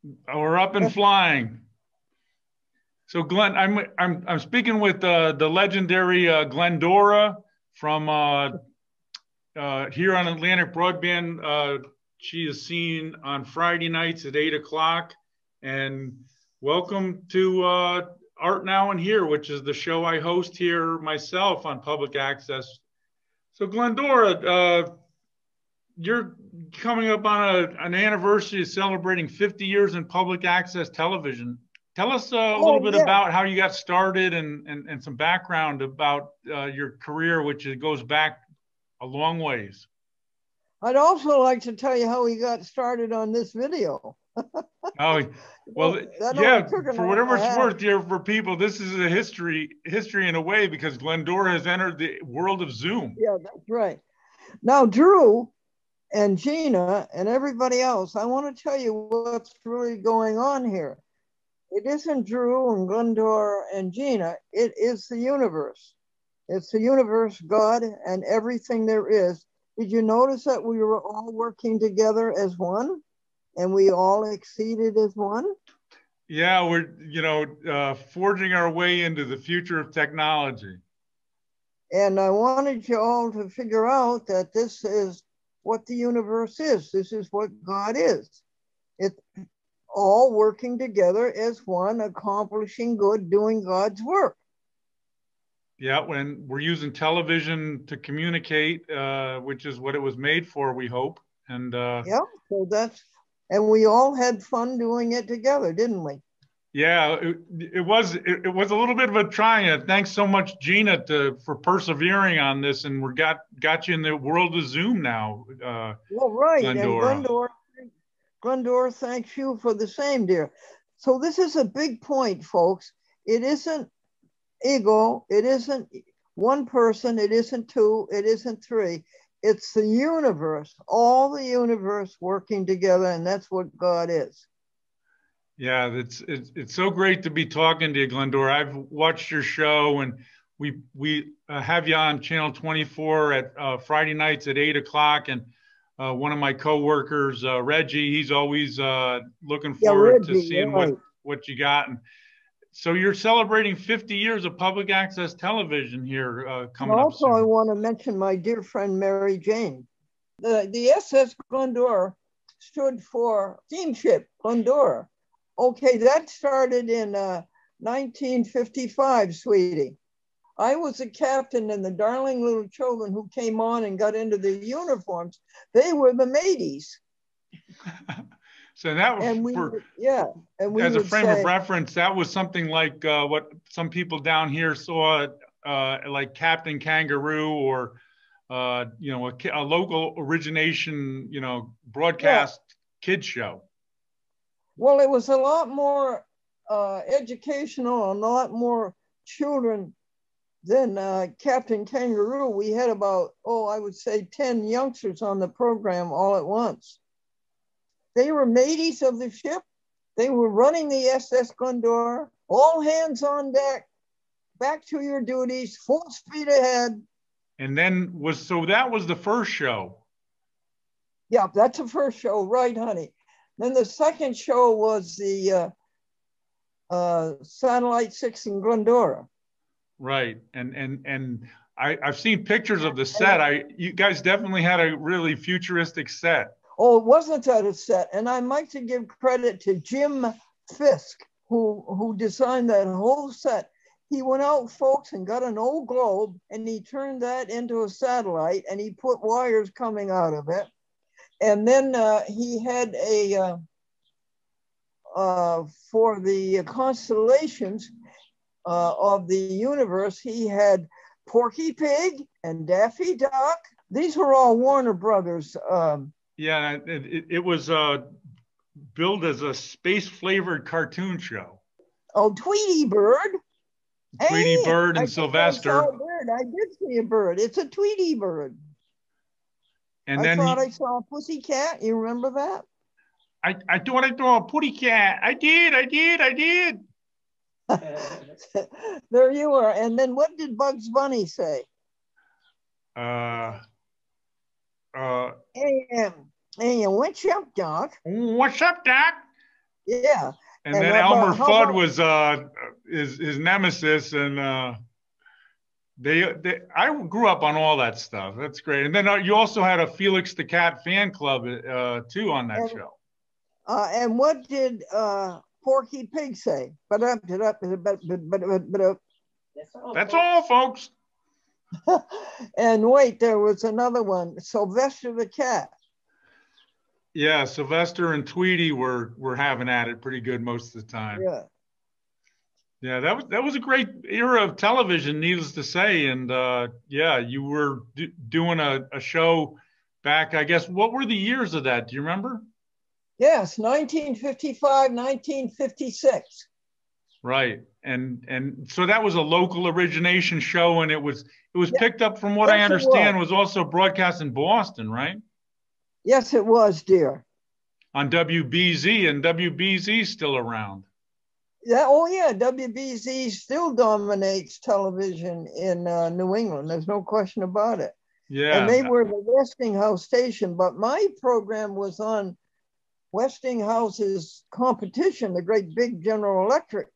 We're up and flying. So Glenn, I'm speaking with the legendary Glendora from here on Atlantic Broadband. She is seen on Friday nights at 8 o'clock. And welcome to Art Now and Here, which is the show I host here myself on public access. So Glendora, you're coming up on an anniversary of celebrating 50 years in public access television. Tell us a little bit about how you got started and some background about your career, which goes back a long ways. I'd also like to tell you how we got started on this video. Oh, well, yeah, for whatever it's worth here for people, this is a history in a way, because Glendora has entered the world of Zoom. Yeah, that's right. Now, Drew and Gina and everybody else, I want to tell you what's really going on here. It isn't Drew and Glendora and Gina. It is the universe. It's the universe, God, and everything there is. Did you notice that we were all working together as one, and we all exceeded as one? Yeah, we're forging our way into the future of technology. And I wanted you all to figure out that this is what the universe is. This is what God is. It's all working together as one, accomplishing good, doing God's work. Yeah, when we're using television to communicate, which is what it was made for, we hope. And yeah, so and we all had fun doing it together, didn't we? Yeah, it was a little bit of a triumph. Thanks so much, Gina, for persevering on this, and we got you in the world of Zoom now. Well, right, Glendora. And Glendora, thanks you for the same, dear. So this is a big point, folks. It isn't ego. It isn't one person. It isn't two. It isn't three. It's the universe, all the universe working together, and that's what God is. Yeah, it's so great to be talking to you, Glendora. I've watched your show, and we have you on Channel 24 at Friday nights at 8 o'clock, and one of my coworkers, Reggie, he's always looking forward to seeing what you got. And so you're celebrating 50 years of public access television here coming up soon. Also, I want to mention my dear friend, Mary Jane. The SS Glendora stood for Steamship Glendora. Okay, that started in 1955, sweetie. I was a captain, and the darling little children who came on and got into the uniforms, they were the mateys. So that was, as a frame of reference, that was something like what some people down here saw, like Captain Kangaroo, or a local origination, broadcast kids show. Well, it was a lot more educational, a lot more children than Captain Kangaroo. We had about, I would say 10 youngsters on the program all at once. They were mateys of the ship. They were running the SS Glendora, all hands on deck, back to your duties, full speed ahead. And then that was the first show. Yeah, that's the first show, right, honey? Then the second show was the Satellite 6 in Glendora. Right, and I've seen pictures of the set. You guys definitely had a really futuristic set. Oh, it wasn't that a set, and I'd like to give credit to Jim Fisk, who designed that whole set. He went out, folks, and got an old globe, and he turned that into a satellite, and he put wires coming out of it. And then he had for the constellations of the universe, he had Porky Pig and Daffy Duck. These were all Warner Brothers. Yeah, it was billed as a space-flavored cartoon show. Oh, Tweety Bird. Tweety Bird and Sylvester. I saw a bird. I did see a bird. It's a Tweety Bird. And then I saw a pussycat. You remember that? I thought I saw a pussycat. I did. There you are. And then what did Bugs Bunny say? Hey, what's up, Doc? What's up, Doc? Yeah. And then Elmer Fudd was his nemesis, and I grew up on all that stuff. That's great. And then you also had a Felix the Cat fan club too on that show. And what did Porky Pig say? That's all, folks. And wait, there was another one, Sylvester the Cat. Yeah, Sylvester and Tweety were having at it pretty good most of the time. Yeah. Yeah, that was a great era of television, needless to say. And yeah, you were doing a show back, I guess. What were the years of that? Do you remember? Yes, 1955, 1956. Right. And so that was a local origination show, and it was picked up, from what I understand, was also broadcast in Boston, right? Yes, it was, dear. On WBZ, and WBZ's still around. Yeah, oh yeah, WBZ still dominates television in New England. There's no question about it. Yeah. And they were the Westinghouse station, but my program was on Westinghouse's competition, the great big General Electric.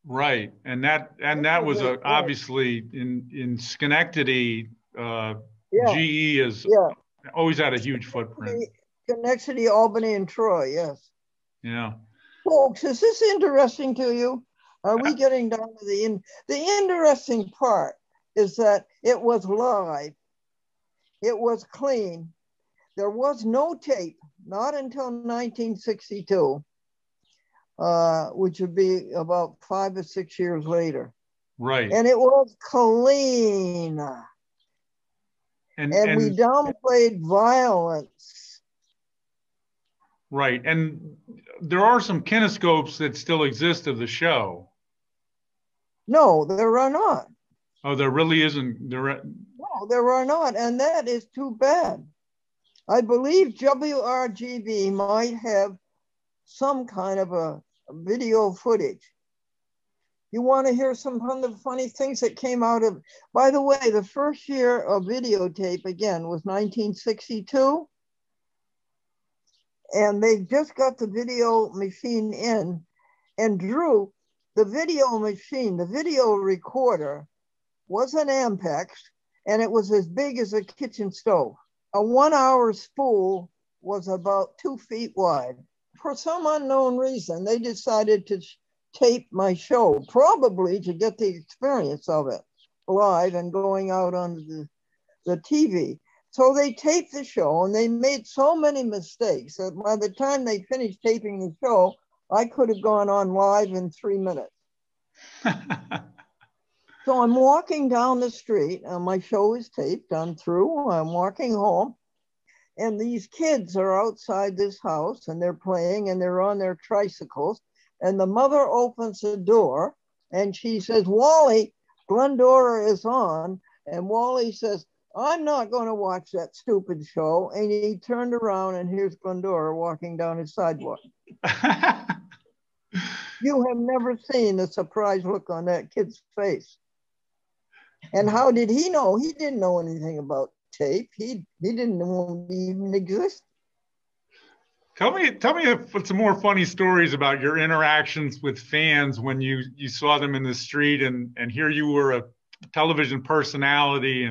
Right, and that was obviously in Schenectady. GE is always had a huge footprint. Schenectady, Albany, and Troy. Yes. Yeah. Folks, is this interesting to you? Are we getting down to the interesting part is that it was live. It was clean. There was no tape, not until 1962, which would be about 5 or 6 years later. Right. And it was clean. And we downplayed violence. Right. And there are some kinescopes that still exist of the show. No, there are not. Oh, there really isn't. No, there are not. And that is too bad. I believe WRGB might have some kind of a video footage. You want to hear some of the funny things that came out of, by the way, the first year of videotape, again, was 1962. And they just got the video machine in, and Drew, the video machine, the video recorder was an Ampex, and it was as big as a kitchen stove. A 1 hour spool was about 2 feet wide. For some unknown reason, they decided to tape my show, probably to get the experience of it live and going out on the TV. So they taped the show, and they made so many mistakes that by the time they finished taping the show, I could have gone on live in 3 minutes. So I'm walking down the street, and my show is taped. I'm through. I'm walking home, and these kids are outside this house, and they're playing, and they're on their tricycles. And the mother opens the door, and she says, "Wally, Glendora is on." And Wally says, "I'm not going to watch that stupid show." And he turned around, and here's Glendora walking down his sidewalk. You have never seen the surprised look on that kid's face. And how did he know? He didn't know anything about tape. He didn't know it even exist. Tell me some more funny stories about your interactions with fans when you saw them in the street, and here you were a television personality,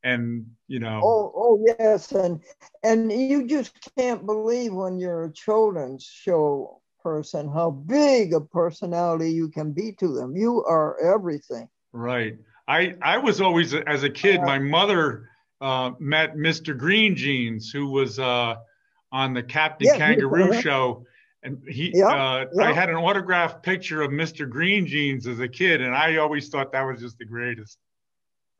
and you know. Oh yes, and you just can't believe when you're a children's show person how big a personality you can be to them. You are everything. Right. I was always, as a kid, my mother met Mr. Green Jeans, who was on the Captain Kangaroo show, and I had an autographed picture of Mr. Green Jeans as a kid, and I always thought that was just the greatest.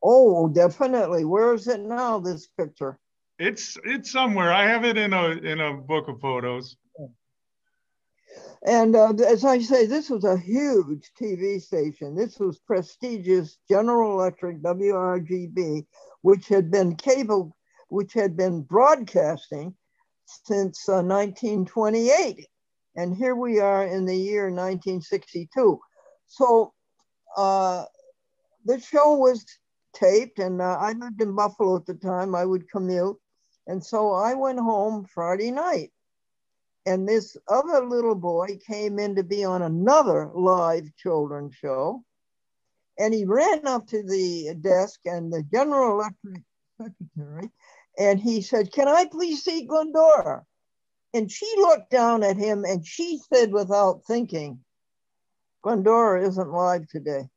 Oh, definitely. Where is it now, this picture? It's somewhere. I have it in a book of photos. And as I say, this was a huge TV station. This was prestigious General Electric, WRGB, which had been broadcasting since 1928. And here we are in the year 1962. So the show was taped, and I lived in Buffalo at the time. I would commute. And so I went home Friday night. And this other little boy came in to be on another live children's show. And he ran up to the desk and the General Electric secretary, and he said, "Can I please see Glendora?" And she looked down at him and she said without thinking, "Glendora isn't live today."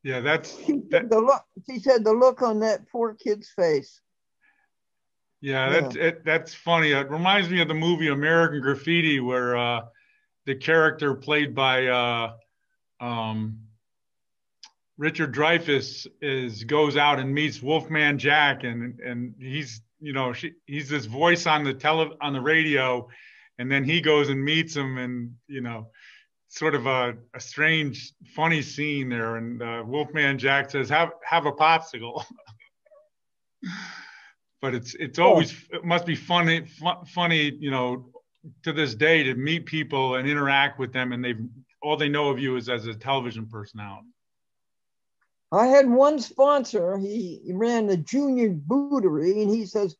Yeah, that's she said the look on that poor kid's face. Yeah, that's funny. It reminds me of the movie American Graffiti, where the character played by Richard Dreyfuss goes out and meets Wolfman Jack, and he's he's this voice on the radio, and then he goes and meets him, and sort of a strange, funny scene there. And Wolfman Jack says, "Have a popsicle." But it must be funny, to this day to meet people and interact with them, and all they know of you is as a television personality. I had one sponsor. He ran the Junior Bootery, and he says,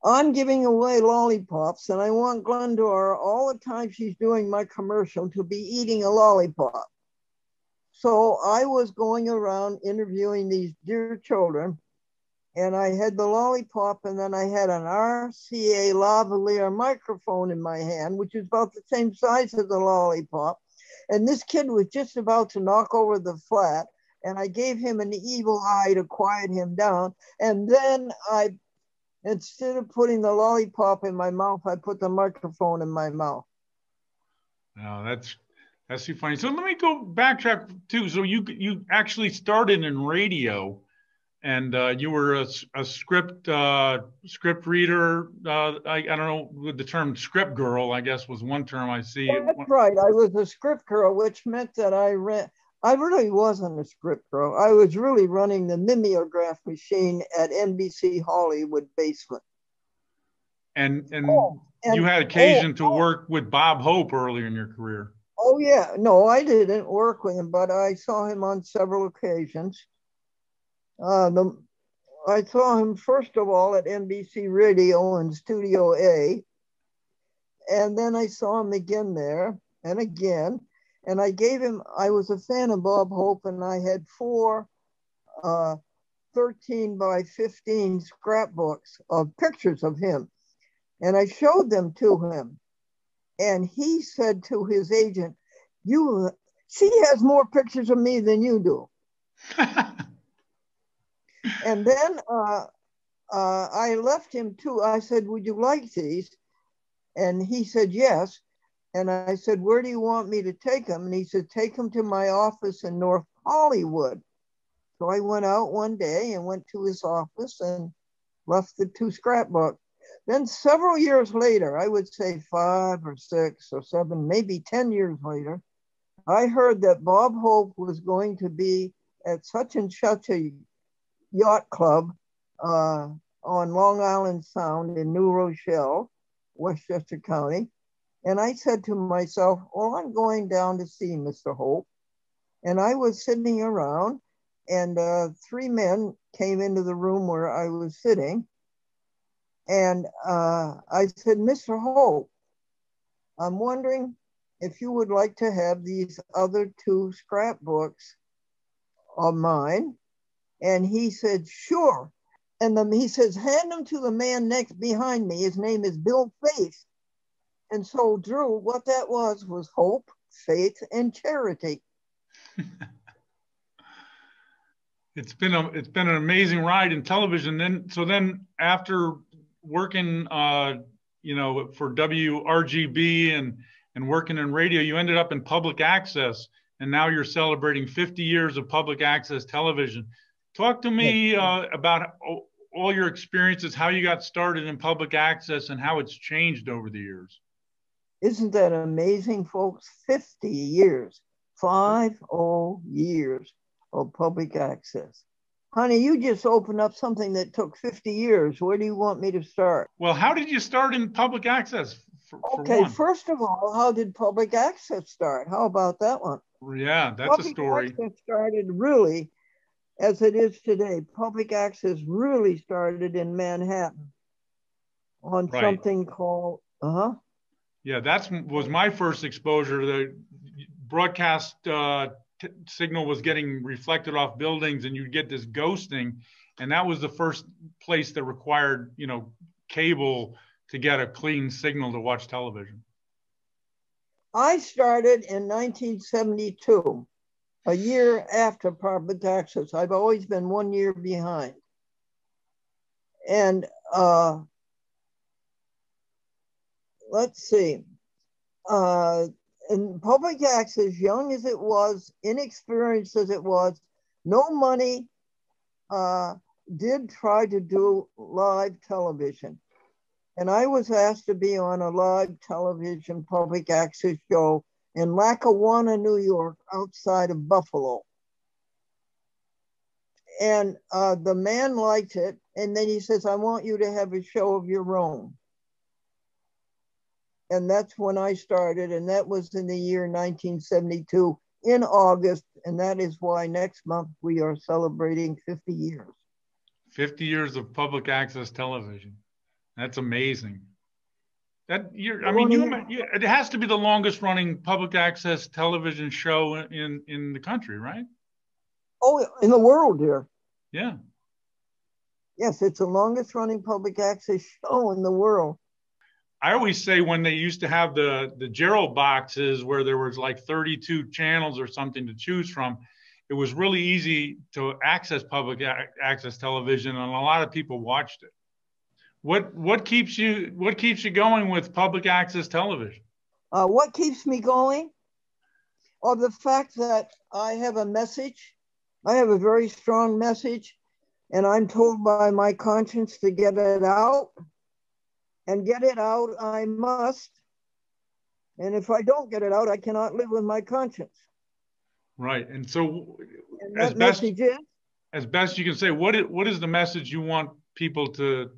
"I'm giving away lollipops, and I want Glendora all the time she's doing my commercial to be eating a lollipop." So I was going around interviewing these dear children, and I had the lollipop, and then I had an RCA lavalier microphone in my hand, which is about the same size as the lollipop. And this kid was just about to knock over the flat, and I gave him an evil eye to quiet him down. And then instead of putting the lollipop in my mouth, I put the microphone in my mouth. Oh, that's too funny. So let me go backtrack too. So you actually started in radio, and you were a script reader. I don't know, the term script girl, I guess, was one term I see. That's right. I was a script girl, which meant that I really wasn't a script girl. I was really running the mimeograph machine at NBC Hollywood basement. And you had occasion to work with Bob Hope earlier in your career. Oh, yeah. No, I didn't work with him, but I saw him on several occasions. I saw him, first of all, at NBC Radio in Studio A. And then I saw him again there and again. And I was a fan of Bob Hope, and I had 4 13 by 15 scrapbooks of pictures of him. And I showed them to him. And he said to his agent, "She has more pictures of me than you do." And then I left him too. I said, "Would you like these?" And he said, "Yes." And I said, "Where do you want me to take them?" And he said, "Take them to my office in North Hollywood." So I went out one day and went to his office and left the 2 scrapbooks. Then several years later, I would say 5 or 6 or 7, maybe 10 years later, I heard that Bob Hope was going to be at such and such a yacht club on Long Island Sound in New Rochelle, Westchester County. And I said to myself, "Well, I'm going down to see Mr. Hope." And I was sitting around, and 3 men came into the room where I was sitting. And I said, "Mr. Hope, I'm wondering if you would like to have these other 2 scrapbooks of mine." And he said, "Sure." And then he says, "Hand them to the man next behind me. His name is Bill Faith." And so, Drew, what that was hope, faith, and charity. It's been an amazing ride in television. Then after working, for WRGB and working in radio, you ended up in public access, and now you're celebrating 50 years of public access television. Talk to me about all your experiences, how you got started in public access, and how it's changed over the years. Isn't that amazing, folks? 50 years, 50 years of public access. Honey, you just opened up something that took 50 years. Where do you want me to start? Well, how did you start in public access? Okay, first of all, how did public access start? How about that one? Yeah, that's a story. Public access started really as it is today. Public access really started in Manhattan. on Right. something called, Yeah, that was my first exposure. The broadcast signal was getting reflected off buildings, and you'd get this ghosting, and that was the first place that required, cable to get a clean signal to watch television. I started in 1972, a year after public access. I've always been 1 year behind. And let's see, in public access, young as it was, inexperienced as it was, no money, did try to do live television. And I was asked to be on a live television public access show in Lackawanna, New York, outside of Buffalo. And the man liked it. And then he says, I want you to have a show of your own. And that's when I started. And that was in the year 1972 in August. And that is why next month we are celebrating 50 years. 50 years of public access television. That's amazing. It has to be the longest running public access television show in the country, right? Oh, in the world, dear. Yeah. Yes, it's the longest running public access show in the world. I always say when they used to have the Gerald boxes where there was like 32 channels or something to choose from, it was really easy to access public access television, and a lot of people watched it. What keeps you going with public access television? What keeps me going? Or the fact that I have a message. I have a very strong message, and I'm told by my conscience to get it out. And get it out I must. And if I don't get it out, I cannot live with my conscience. Right. And so and as best you can say, what is the message you want people to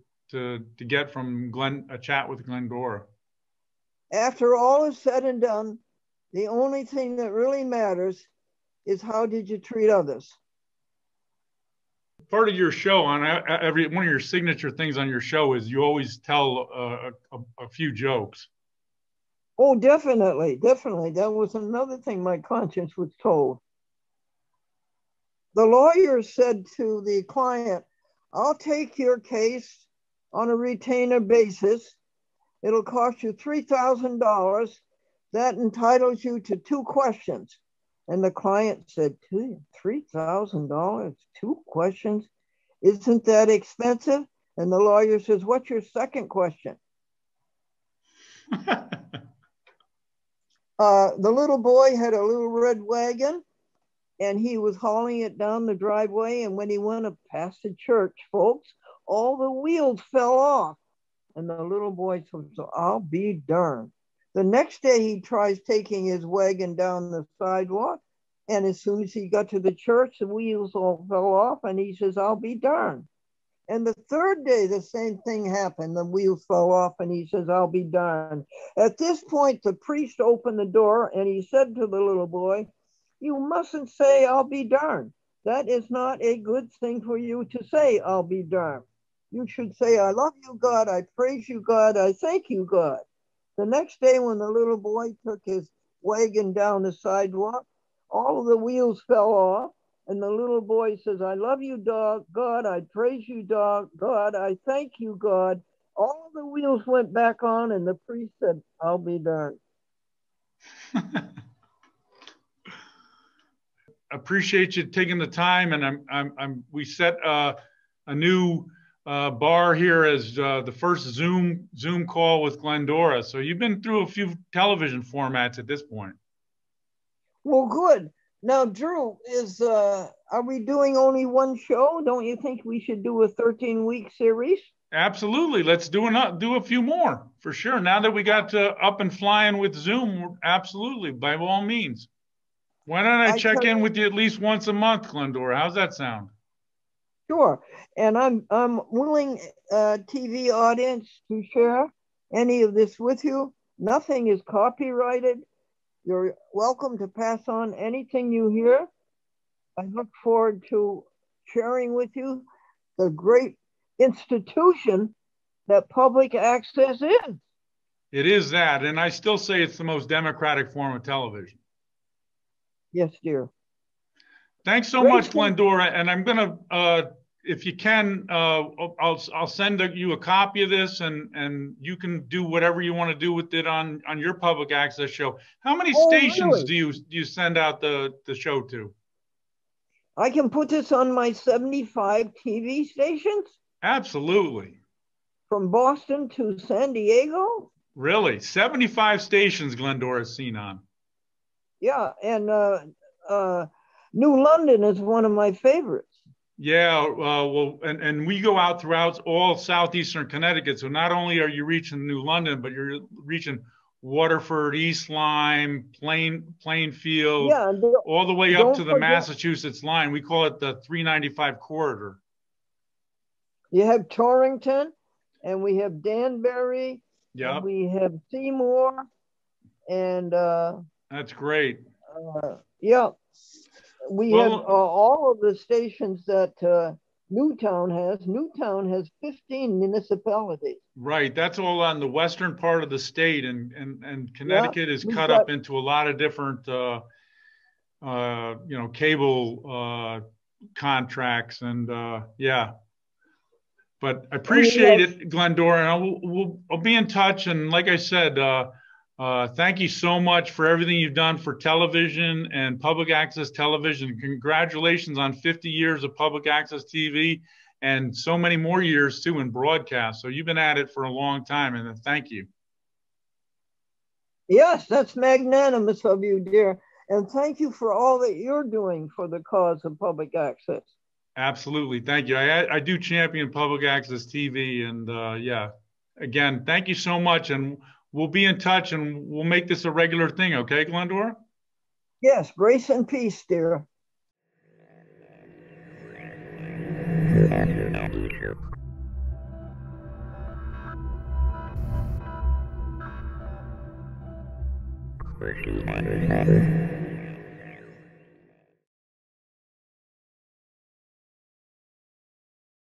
get from a chat with Glendora? After all is said and done, the only thing that really matters is how did you treat others? Part of your show, on every one of your signature things on your show, is you always tell a few jokes. Oh, definitely. That was another thing my conscience was told. The lawyer said to the client, I'll take your case on a retainer basis. It'll cost you $3,000. That entitles you to 2 questions. And the client said, $3,000, 2 questions? Isn't that expensive? And the lawyer says, what's your second question? The little boy had a little red wagon, and he was hauling it down the driveway. And when he went up past the church, folks, all the wheels fell off. And the little boy said, I'll be darned. The next day he tries taking his wagon down the sidewalk. And as soon as he got to the church, the wheels all fell off. And he says, I'll be darned. And the third day, the same thing happened. The wheels fell off and he says, I'll be darned. At this point, the priest opened the door and he said to the little boy, you mustn't say, I'll be darned. That is not a good thing for you to say, I'll be darned. You should say, I love you, God. I praise you, God. I thank you, God. The next day when the little boy took his wagon down the sidewalk, all of the wheels fell off. And the little boy says, I love you, dog. God, I praise you, dog. God, I thank you, God. All the wheels went back on, and the priest said, I'll be darned. Appreciate you taking the time. And we set a new bar here as the first Zoom call with Glendora. So you've been through a few television formats at this point. Well, good. Now, Drew, are we doing only one show? Don't you think we should do a 13-week series? Absolutely. Let's do a few more for sure. Now that we got up and flying with Zoom, absolutely, by all means. Why don't I check in with you at least once a month, Glendora? How's that sound? Sure. And I'm willing, TV audience, to share any of this with you. Nothing is copyrighted. You're welcome to pass on anything you hear. I look forward to sharing with you the great institution that public access is. It is that, and I still say it's the most democratic form of television. Yes, dear. Thanks so much, Glendora. And I'm gonna, if you can, I'll send you a copy of this, and you can do whatever you want to do with it on your public access show. How many stations really? do you send out the show to? I can put this on my 75 TV stations? Absolutely. From Boston to San Diego? Really? 75 stations Glendora's seen on. Yeah, and New London is one of my favorites. Yeah, well, and we go out throughout all southeastern Connecticut. So not only are you reaching New London, but you're reaching Waterford, East Lyme, Plainfield, yeah, all the way up to the Massachusetts line. We call it the 395 corridor. You have Torrington, and we have Danbury, yeah, we have Seymour, and that's great. Yeah, we have all of the stations that Newtown has. Newtown has 15 municipalities. Right, that's all on the western part of the state, and Connecticut is cut up into a lot of different, cable contracts, and yeah. But I appreciate it, Glendora, and I'll be in touch. And like I said, thank you so much for everything you've done for television and public access television. Congratulations on 50 years of public access TV and so many more years too in broadcast. So you've been at it for a long time, and thank you. Yes, that's magnanimous of you, dear. And thank you for all that you're doing for the cause of public access. Absolutely. Thank you. I do champion public access TV, and yeah, again, thank you so much. And we'll be in touch, and we'll make this a regular thing. Okay, Glendora? Yes, grace and peace, dear.